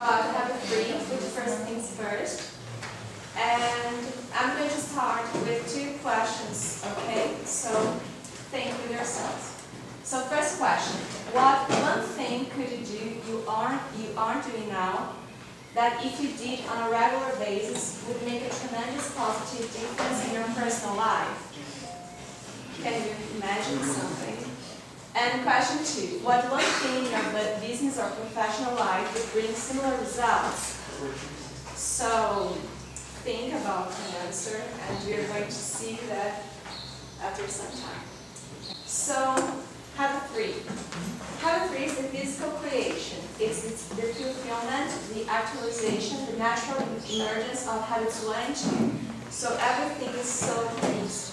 Habit 3, which first things first. And I'm going to start with 2 questions, okay? So think with yourselves. So first question, what one thing could you do you aren't doing now that if you did on a regular basis would make a tremendous positive difference in your personal life? Can you imagine something? And question 2, what one thing in your business or professional life would bring similar results? So think about the answer, and we're going to see that after some time. So habit 3. Habit 3 is the physical creation. It's the fulfillment, the actualization, the natural emergence of habit 1 and 2. So everything is so based.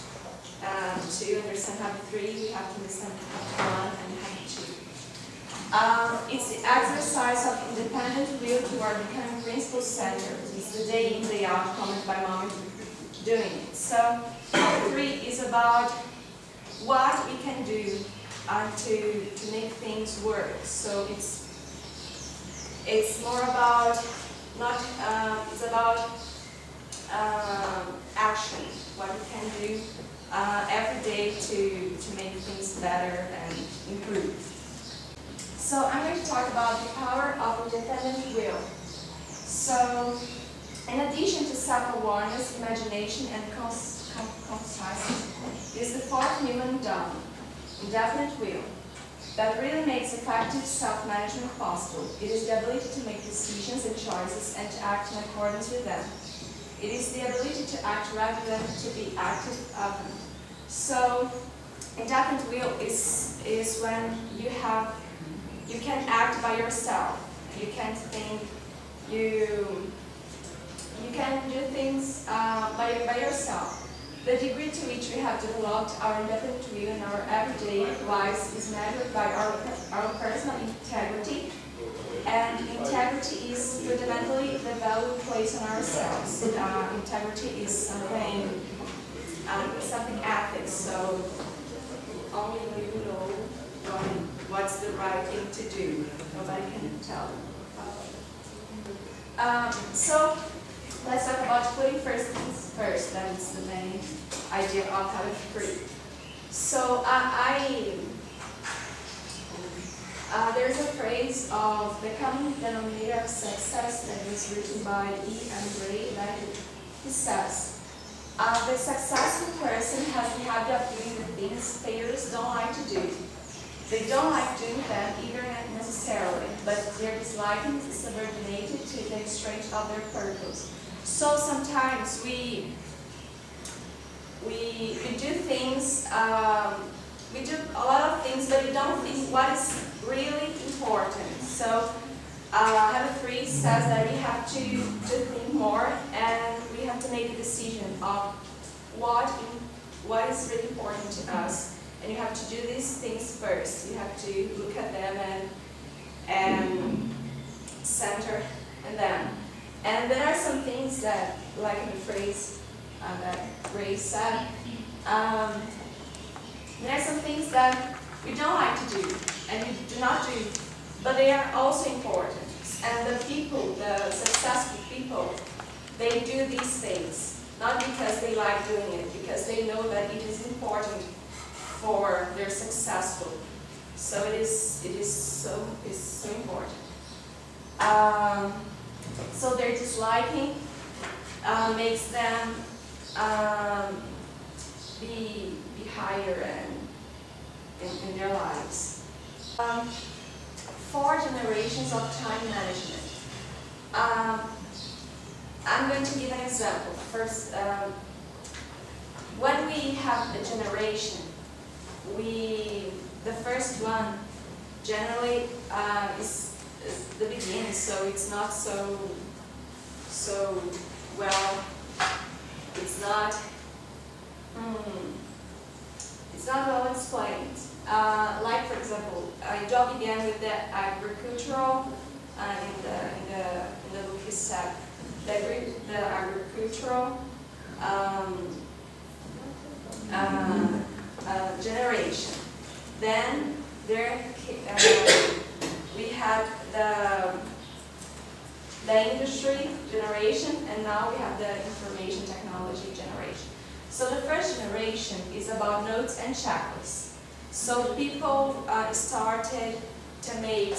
To understand habit 3, we have to understand habit 1 and habit 2. It's the exercise of independent will toward becoming principle-centered. It's the day in, day out, moment by moment doing it. So habit 3 is about what we can do to make things work. So it's more about it's about action, what we can do every day to make things better and improve. So I'm going to talk about the power of independent will. So in addition to self-awareness, imagination, and conciseness, is the 4th human dome, indefinite will, that really makes effective self-management possible. It is the ability to make decisions and choices and to act in accordance with them. It is the ability to act rather than to be acted upon. So, indefinite will is when you can act by yourself. You can think. You can do things by yourself. The degree to which we have developed our indefinite will in our everyday lives is measured by our personal integrity. And integrity is fundamentally the value we place on ourselves. Integrity is something ethics, so only you know what's the right thing to do. Nobody can tell you. So let's talk about putting first things first. That's the main idea of habit 3. So there's a phrase of the common denominator of success that was written by Andreza. He says, the successful person has the habit of doing the things failures don't like to do. They don't like doing them either necessarily, but their disliking is subordinated to the strength of their purpose. So sometimes we do things, we do a lot of things, but we don't think what is really important. So habit 3 says that we have to think more, and we have to make a decision of what is really important to us. And you have to do these things first. You have to look at them and center in them. And there are some things that, like in the phrase that Ray said, there are some things that we don't like to do and we do not do, but they are also important. And the people, the successful people, they do these things, not because they like doing it, because they know that it is important for their successful. So it is so important. So their disliking makes them be higher in their lives. 4 generations of time management. I'm going to give an example. First, when we have a generation, the first one generally is the beginning, so it's not so well. It's not well explained. Like for example, it all began with the agricultural. In the book is said the agricultural generation. Then there we had the the industry generation, and now we have the information technology generation. So the first generation is about notes and checklists. So people started to make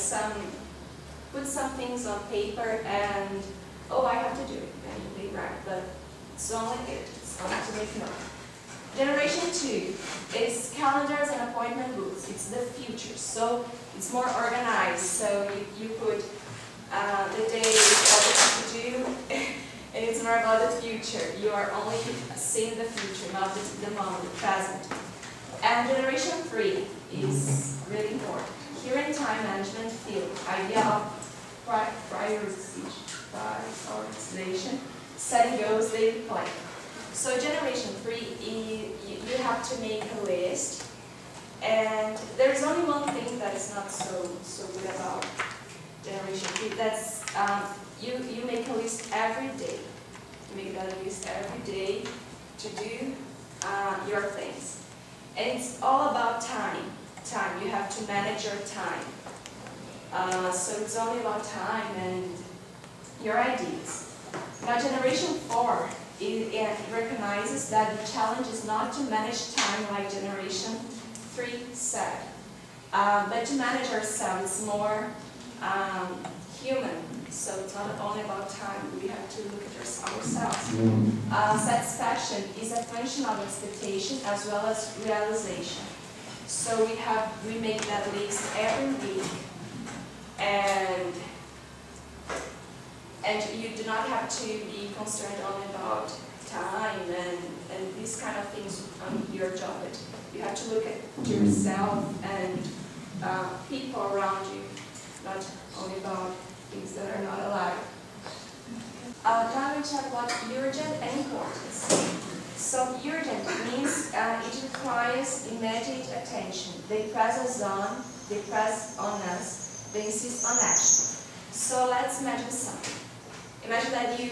put some things on paper and, oh, I have to do it, and they write, but it's only good, it's only to make notes. Generation 2 is calendars and appointment books. It's the future, so it's more organized. So you put the days, what you have to do, and it's more about the future. You are only seeing the future, not the moment, the present. And generation 3 is really important. Here in time management field, idea of prioritization, setting goals, daily plan. So generation 3, you have to make a list, and there's only one thing that is not so good about generation 3. That's you make a list every day. You make that list every day to do your things, and it's all about time. Time. You have to manage your time. So it's only about time and your ideas. Now generation 4. It recognizes that the challenge is not to manage time like generation 3 said, but to manage ourselves. It's more human, so it's not only about time. We have to look at ourselves. Satisfaction is a function of expectation as well as realization. So we make that list every week, and you do not have to be concerned only about time and these kind of things on your job. But you have to look at yourself and people around you, not only about things that are not alive. Now we talk about urgent and importance. So urgent means it requires immediate attention. They press us on, us, they insist on action. So let's imagine something. Imagine that you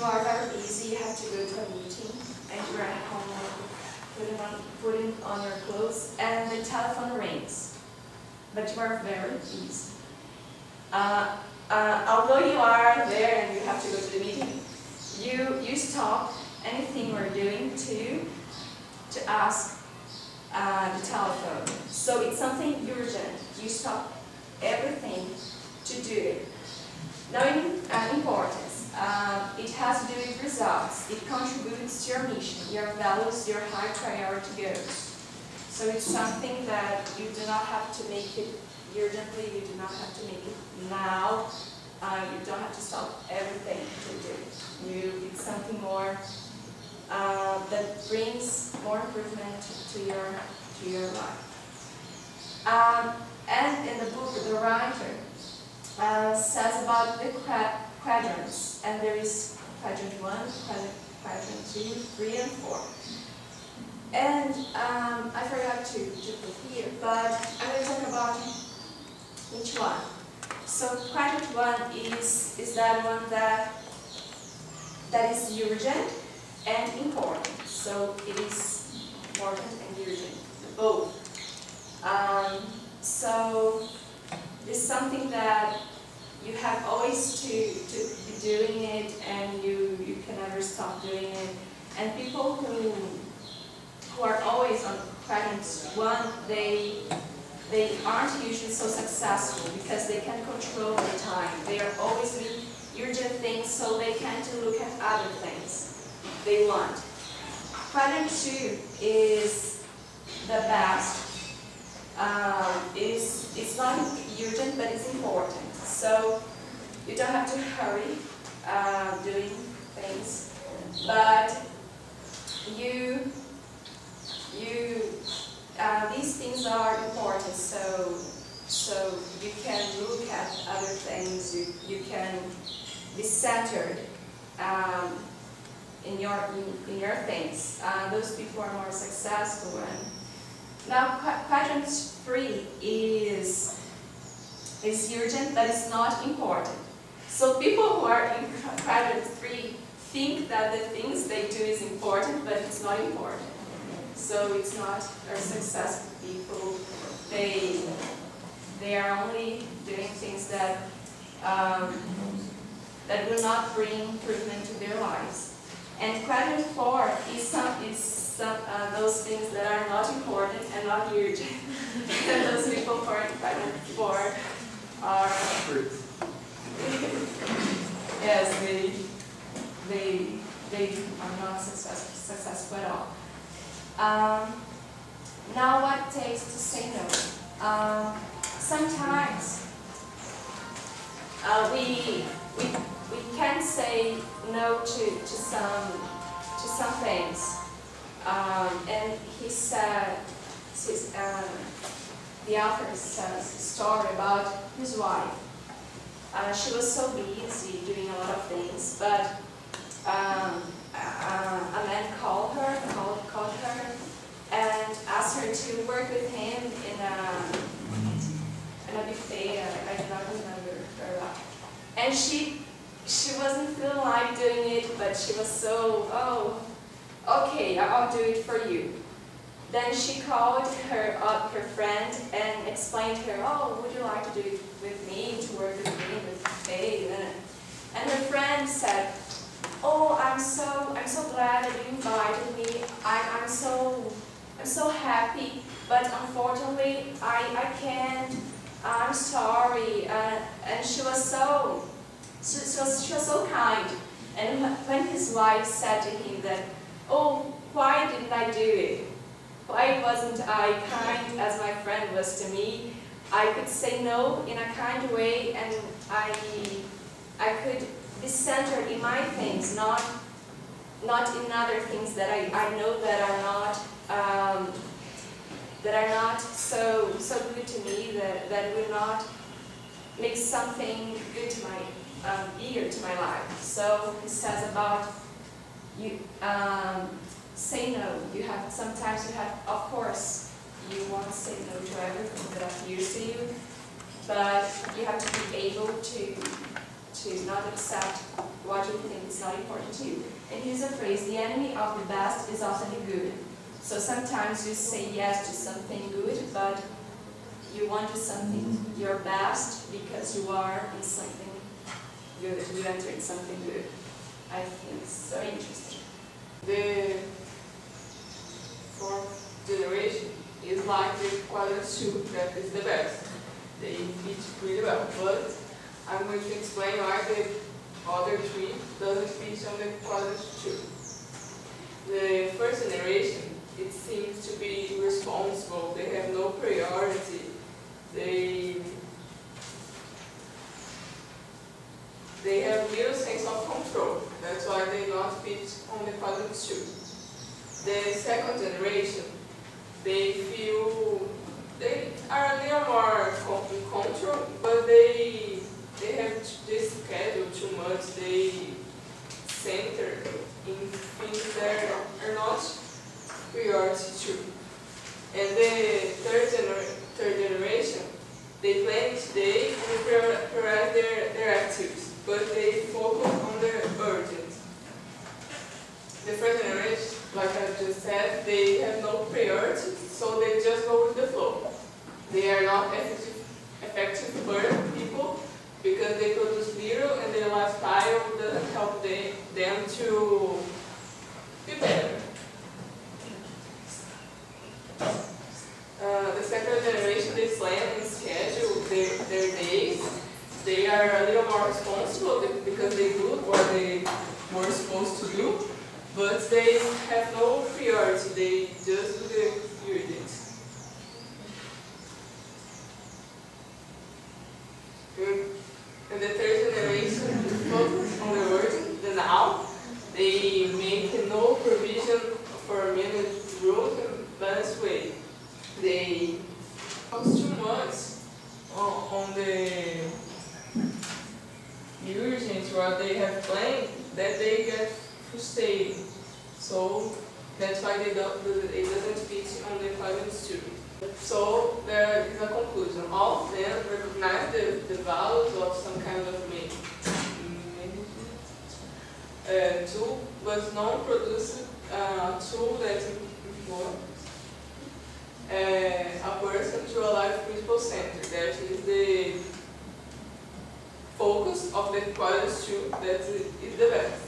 are very busy, you have to go to a meeting, and you're at home putting on your clothes, and the telephone rings. But you are very busy. Although you are there and you have to go to the meeting, you stop anything you're doing to ask the telephone. So it's something urgent. You stop everything to do it. Now in importance. It has to do with results. It contributes to your mission, your values, your high priority goals. So it's something that you do not have to make it urgently, you do not have to make it now, you don't have to stop everything to do it. It's something more that brings more improvement to your life. And in the book, the writer says about the quadrants, and there is quadrant 1, quadrant 2, 3, and 4. And I forgot to put here, but I'm going to talk about each one. So quadrant 1 is that one that is urgent and important. So it is important and urgent, both. So it's something that you have always to be doing it, and you can never stop doing it. And people who are always on quadrant 1, they aren't usually so successful because they can't control their time. They are always doing urgent things, so they can't look at other things they want. Quadrant 2 is the best. It's not urgent, but it's important. So you don't have to hurry doing things, but these things are important. So you can look at other things. You can be centered in your things. Those people are more successful. And now quadrant 3 is urgent, but it's not important. So people who are in quadrant 3 think that the things they do is important, but it's not important. So it's not our successful people. They are only doing things that that will not bring improvement to their lives. And question 4 is those things that are not important and not urgent. And those people for question 4 are yes, they are not successful at all. Now, what it takes to say no? Sometimes we can say no to some things. And he said, the author says a story about his wife. She was so busy doing a lot of things, but a man called her and asked her to work with him in a buffet. I do not remember very well. And she wasn't feeling like doing it, but she was so, oh, okay, I'll do it for you. Then she called her friend and explained to her, oh, would you like to do it with me, to work with me in the buffet? And her friend said, oh, I'm so glad that you invited me. I'm so happy, but unfortunately I can't. I'm sorry. And she was so kind. And when his wife said to him that, oh, why didn't I do it? Why wasn't I kind as my friend was to me? I could say no in a kind way, and I could be centered in my things, not in other things that I know that are not so good to me, that will not make something good to my bigger to my life. So he says about you. Say no. Sometimes you have, of course, you want to say no to everything that appears to you, but you have to be able to not accept what you think is not important to you. And here's a phrase: the enemy of the best is often the good. So sometimes you say yes to something good, but you want to do something your best because you are in something good. You enter in something good. I think it's so interesting. The fourth generation is like the quadrant 2, that is the best. They fit pretty well, but I'm going to explain why the other 3 doesn't fit on the quadrant 2. The first generation, it seems to be responsible. They have no priority. They have little sense of control. That's why they not fit on the quadrant 2. The second generation, they feel they are a little more in control, but they have this schedule too much. They center in things that are not priority too. And the third generation, they plan each day and prioritize their activities, but they focus on the urgent. The first generation, like I just said, they have no priority, so they just go with the flow. They are not effective burden people because they produce little and their lifestyle doesn't help them to be better. The second generation, they plan and schedule their days. They are a little more responsible because they do what they were supposed to do, but they have no priority. They just do the urgent. And the third generation focus on the urgent, the now. They make no provision for managed growth and balanced way. They focus too much on the urgent what they have planned that they get frustrated. So that's why it doesn't fit on the quadrant 2. So there is a conclusion. All of them recognize the values of some kind of tool, but none produce a tool that informs a person to a life principle center. That is the focus focus of the quadrant 2 that is the best.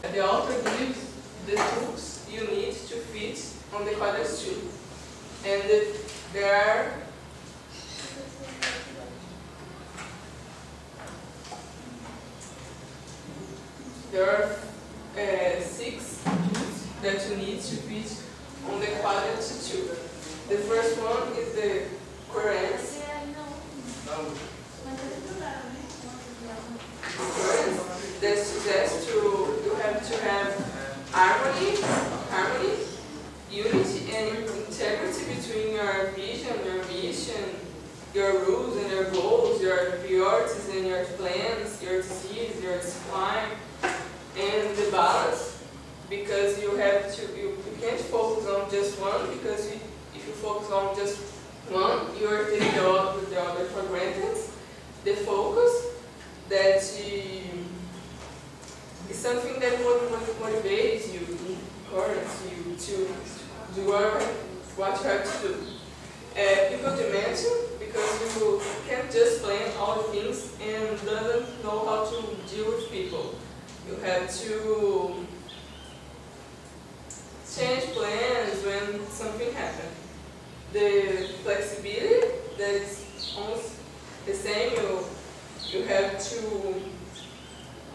The author gives the tools you need to fit on the quadrant 2. And there are six tools that you need to fit on the quadrant 2. The first one is the coherence. That suggests you have to have harmony, unity, and integrity between your vision, your mission, your rules and your goals, your priorities and your plans, your disease, your discipline, and the balance. Because you can't focus on just one, because if you focus on just one, you are taking the other for granted. The focus that is something that motivates you, encourages you to do what you have to do. People dimension, because you can't just plan all the things and doesn't know how to deal with people. You have to change plans when something happens. The flexibility, that is almost the same. You have to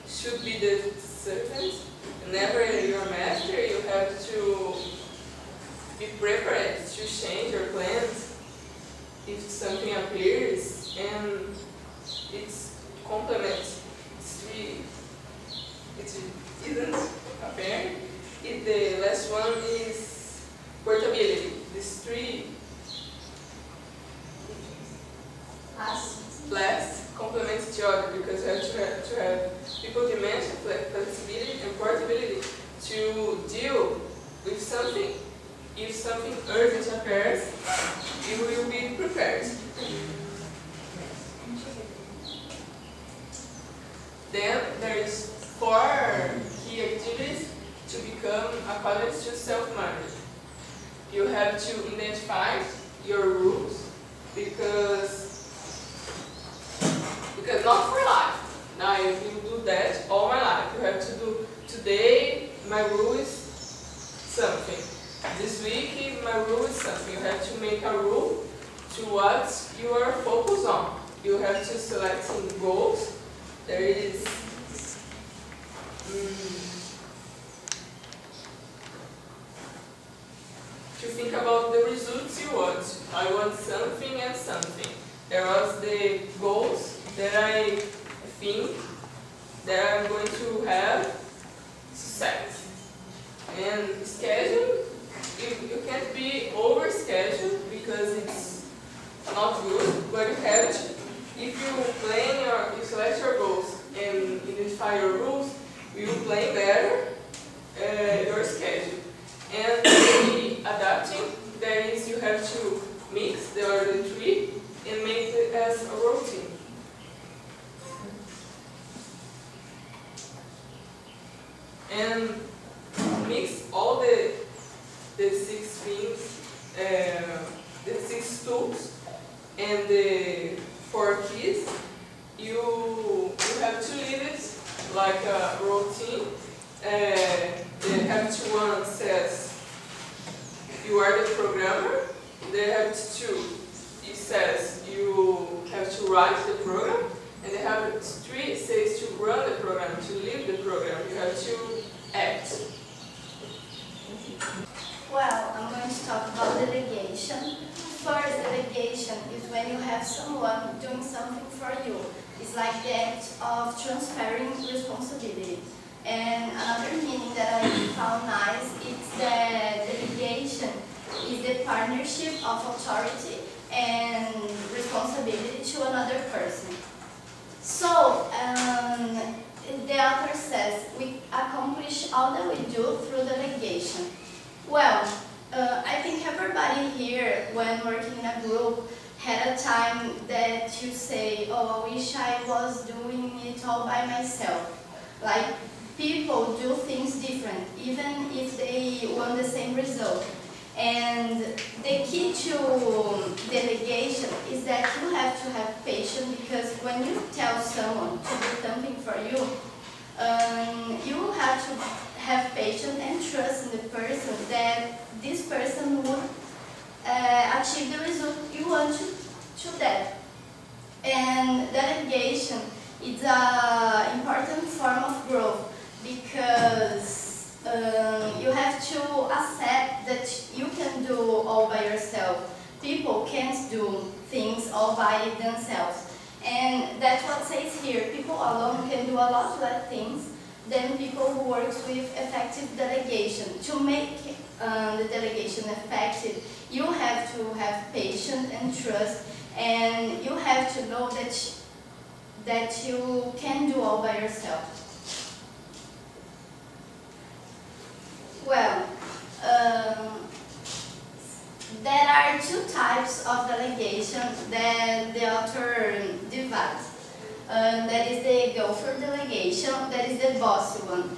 should be the servant, never your master. You have to be prepared to change your plans if something appears, and it's complements. It isn't apparent. The last one is portability. These three last complement each other, because you have to have people dimension, flexibility, and portability to deal with something. If something urgent appears, you will be prepared. Then there is 4 key activities to become a quadrant 2 self-manager. You have to identify your rules, because not for life. Now, if you do that all my life, you have to do today. My rule is something. This week, my rule is something. You have to make a rule to what you are focused on. You have to select some goals. There is to think about the results you want. I want something and something. There was the goals that I think that I'm going to have success. And schedule, you can't be over scheduled, because it's not good, but you have to. If you select your goals and identify your rules, you plan better your schedule. And the adapting, that is, you have to mix the other 3 and make it as a routine. And mix all the 6 things, the 6 tools, and the 4 keys. You have to leave it like a routine. The habit 1 says you are the programmer. The habit 2, it says you have to write the program. And the habit 3 says to run the program, to leave the program. You have to act. Well, I'm going to talk about delegation. First, delegation is when you have someone doing something for you. It's like the act of transferring responsibility. And another meaning that I found nice is that delegation is the partnership of authority and responsibility to another person. So, the author says we accomplish all that we do through delegation. Well, I think everybody here, when working in a group, had a time that you say, oh, I wish I was doing it all by myself. Like, people do things different, even if they want the same result. And the key to delegation is that you have to to have patience, because when you tell someone to do something for you, you have to have patience and trust in the person that this person would achieve the result you want to that. And delegation is an important form of growth, because you have to accept that you can do all by yourself. People can't do things all by themselves. And that's what says here. People alone can do a lot less things than people who work with effective delegation. To make the delegation effective, you have to have patience and trust, and you have to know that you can do all by yourself. Well, there are two types of delegation that the author divides. That is the gopher delegation, that is the bossy one.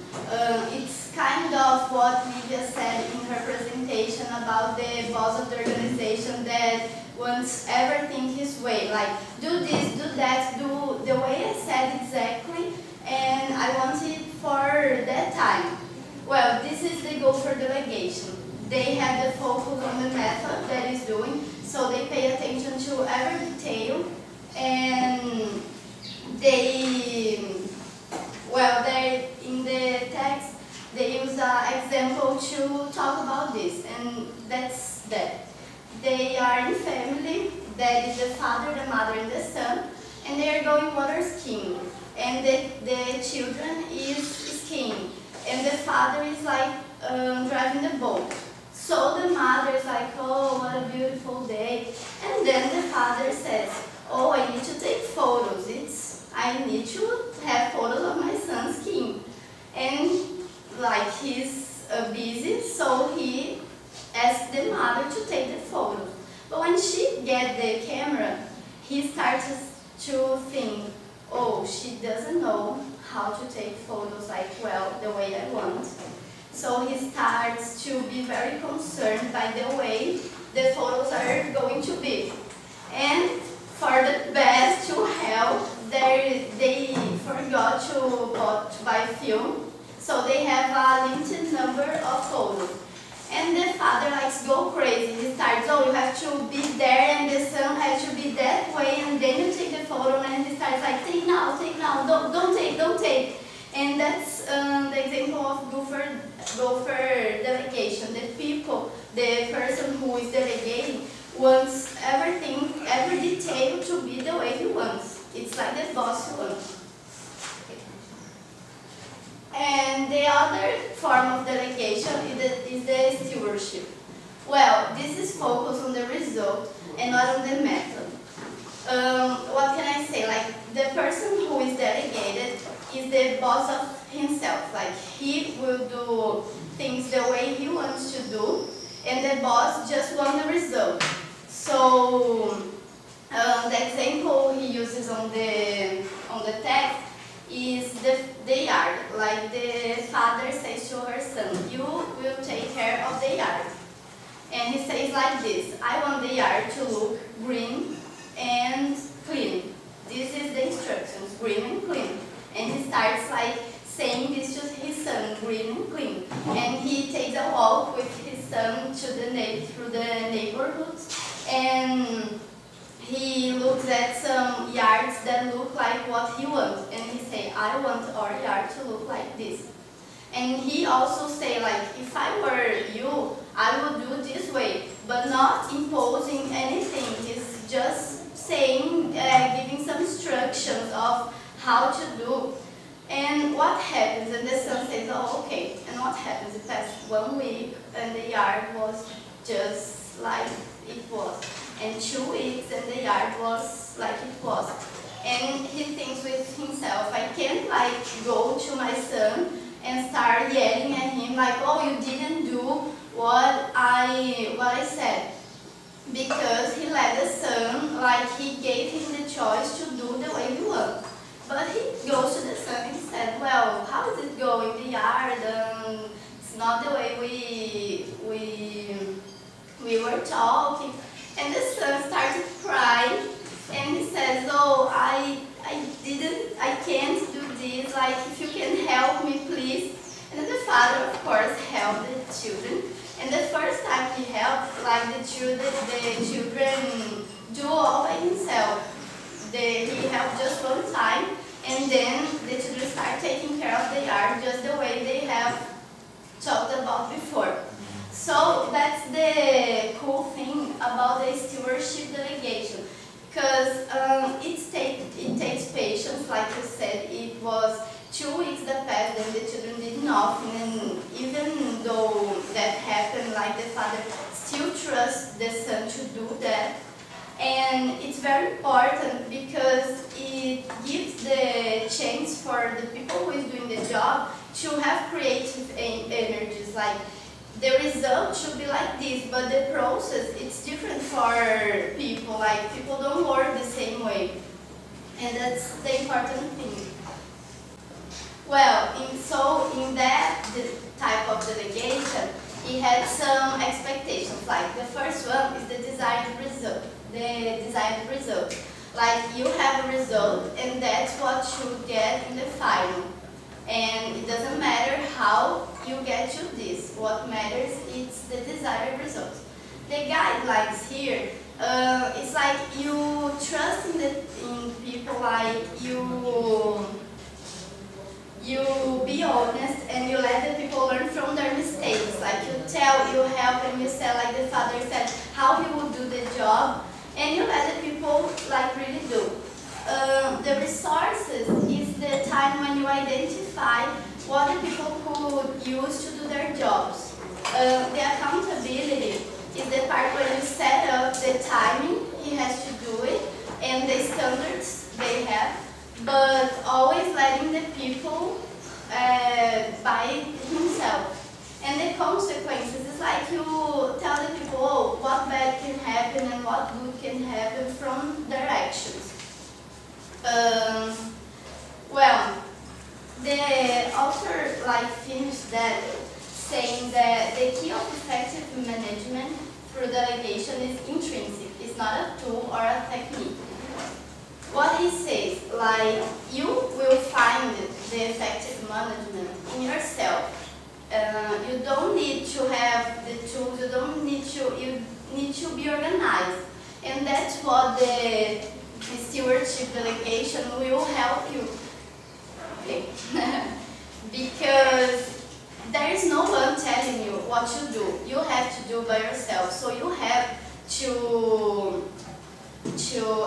It's kind of what Livia said in her presentation about the boss of the organization that wants everything his way, like do this, do that, do the way I said exactly, and I want it for that time. Well, this is the gopher delegation. They have the focus on the method that is doing, so they pay attention to every detail, and in the text, they use an example to talk about this, and that's that. They are in family, that is the father, the mother, and the son, and they are going water skiing, and the children is skiing, and the father is like driving the boat. So the mother is like, oh, what a beautiful day, and then the father says, oh, I need to take photos. I need to have photos of my son skiing. And like he's busy, so he asks the mother to take the photos. But when she gets the camera, he starts to think, oh, she doesn't know how to take photos like, well, the way I want. So he starts to be very concerned by the way the photos are going to be. And for the best to help, they forgot to buy film, so they have a limited number of photos. And the father likes go crazy. He starts, oh, you have to be there, and the son has to be that way, and then you take the photo, and he starts like, take now, don't take. And that's the example of gopher delegation. The person who is delegating wants everything, every detail to be the way he wants. It's like the boss one. And the other form of delegation is the stewardship. Well, this is focused on the result and not on the method. What can I say? Like, the person who is delegated is the boss of himself. Like, he will do things the way he wants to do, and the boss just wants the result. So the example he uses on the text is the yard. Like, the father says to her son, you will take care of the yard. And he says like this, I want the yard to look green and clean. This is the instructions, green and clean. And he starts like saying this to his son, green and clean. And he takes a walk with his son through the neighborhoods, and he looks at some yards that look like what he wants. And he say, I want our yard to look like this. And he also say, like, if I were you, I would do this way, but not imposing anything. He's just saying, giving some instructions of how to do. And what happens? And the son says, oh, okay. And what happens? It passed 1 week, and the yard was just like it was. And 2 weeks, and the yard was like it was. And he thinks with himself, I can't like go to my son and start yelling at him like, oh, you didn't do what I said. Because he let the son, like, he gave him the choice to do the way he wants. But he goes to the son and said, well, how is it going? The yard, it's not the way we were talking. And the son started crying, and he said, I can't do this, like, if you can help me, please. And the father, of course, helped the children. And the first time he helped, like, the children do all by himself. He helped just one time, and then the children start taking care of the yard just the way they have talked about before. So that's the cool thing about the stewardship delegation, because it takes patience. Like you said, it was 2 weeks that passed and the children did nothing, and even though that happened, like, the father still trusts the son to do that. And it's very important because it gives the chance for the people who is doing the job to have creative energies. Like, the result should be like this, but the process, it's different for people. Like, people don't work the same way. And that's the important thing. Well, in that type of delegation, it had some expectations. Like, the first one is the desired result. Like, you have a result, and that's what you get in the final. And it doesn't matter how you get to this. What matters is the desired result. The guidelines here, it's like you trust in people, like you be honest and you let the people learn from their mistakes. Like, you help, and you say, like the father said, how he would do the job, and you let the people, like, really do. The resources is the time when you identify what the people could use to do their jobs. The accountability is the part where you set up the timing he has to do it and the standards they have, but always letting the people by himself. And the consequences is like you tell the people, oh, what bad can happen and what good can happen from their actions. Well, the author, like, finished that saying that the key of effective management through delegation is intrinsic. It's not a tool or a technique. What he says, like, you will find the effective management in yourself. You don't need to have the tools. You need to be organized, and that's what the stewardship delegation will help you. Okay. Because there is no one telling you what to do. You have to do by yourself. So you have to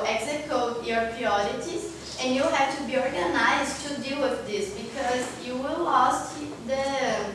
execute your priorities, and you have to be organized to deal with this, because you will lose the